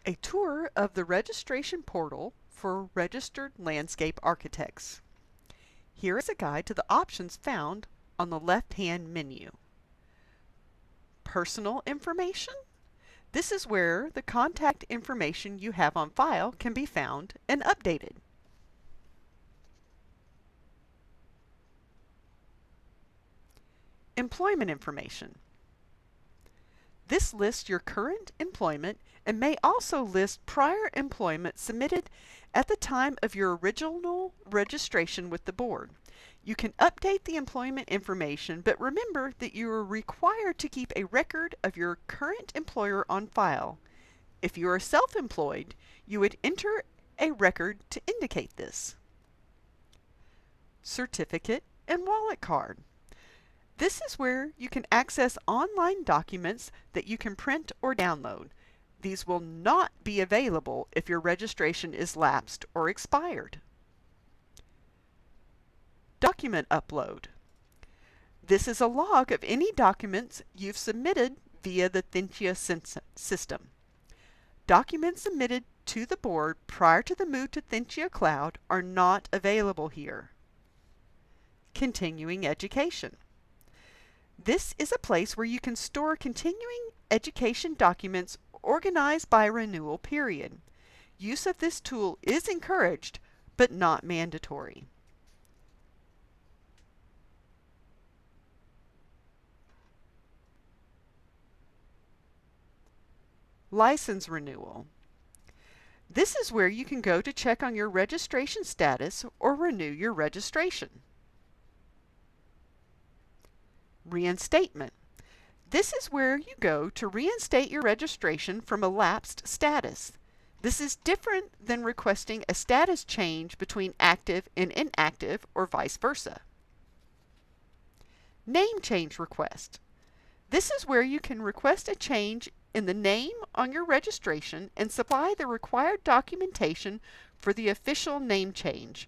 A tour of the registration portal for registered landscape architects. Here is a guide to the options found on the left-hand menu. Personal information. This is where the contact information you have on file can be found and updated. Employment information. This lists your current employment and may also list prior employment submitted at the time of your original registration with the board. You can update the employment information, but remember that you are required to keep a record of your current employer on file. If you are self-employed, you would enter a record to indicate this. Certificate and wallet card. This is where you can access online documents that you can print or download. These will not be available if your registration is lapsed or expired. Document upload. This is a log of any documents you've submitted via the Thentia system. Documents submitted to the board prior to the move to Thentia Cloud are not available here. Continuing education. This is a place where you can store continuing education documents organized by renewal period. Use of this tool is encouraged, but not mandatory. License renewal. This is where you can go to check on your registration status or renew your registration. Reinstatement. This is where you go to reinstate your registration from a lapsed status. This is different than requesting a status change between active and inactive or vice versa. Name change request. This is where you can request a change in the name on your registration and supply the required documentation for the official name change.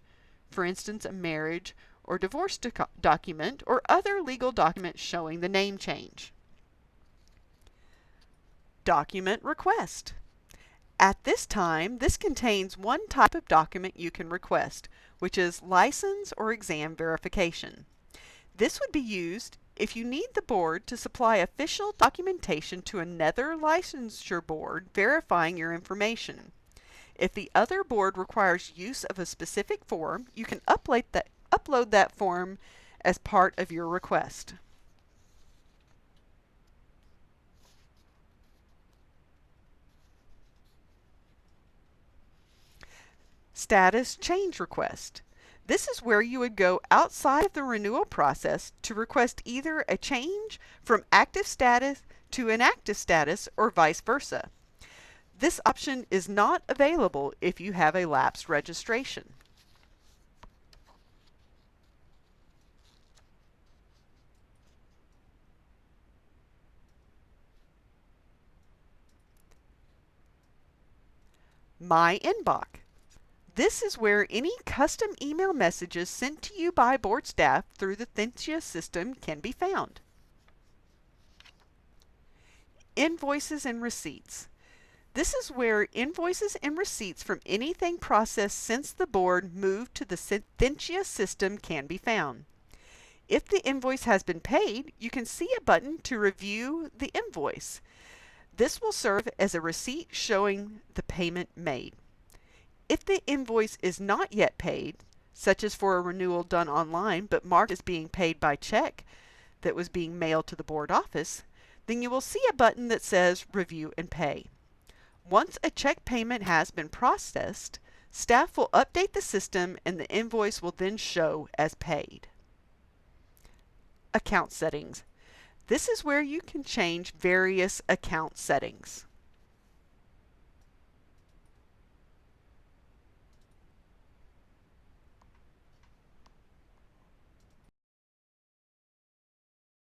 For instance, a marriage or divorce document or other legal document showing the name change. Document request. At this time, this contains one type of document you can request, which is license or exam verification. This would be used if you need the board to supply official documentation to another licensure board verifying your information. If the other board requires use of a specific form, you can upload that form as part of your request. Status change request. This is where you would go outside of the renewal process to request either a change from active status to inactive status or vice versa. This option is not available if you have a lapsed registration. My Inbox. This is where any custom email messages sent to you by board staff through the Thentia system can be found. Invoices and receipts. This is where invoices and receipts from anything processed since the board moved to the Thentia system can be found. If the invoice has been paid, you can see a button to review the invoice. This will serve as a receipt showing the payment made. If the invoice is not yet paid, such as for a renewal done online but marked as being paid by check that was being mailed to the board office, then you will see a button that says Review and Pay. Once a check payment has been processed, staff will update the system and the invoice will then show as paid. Account settings. This is where you can change various account settings.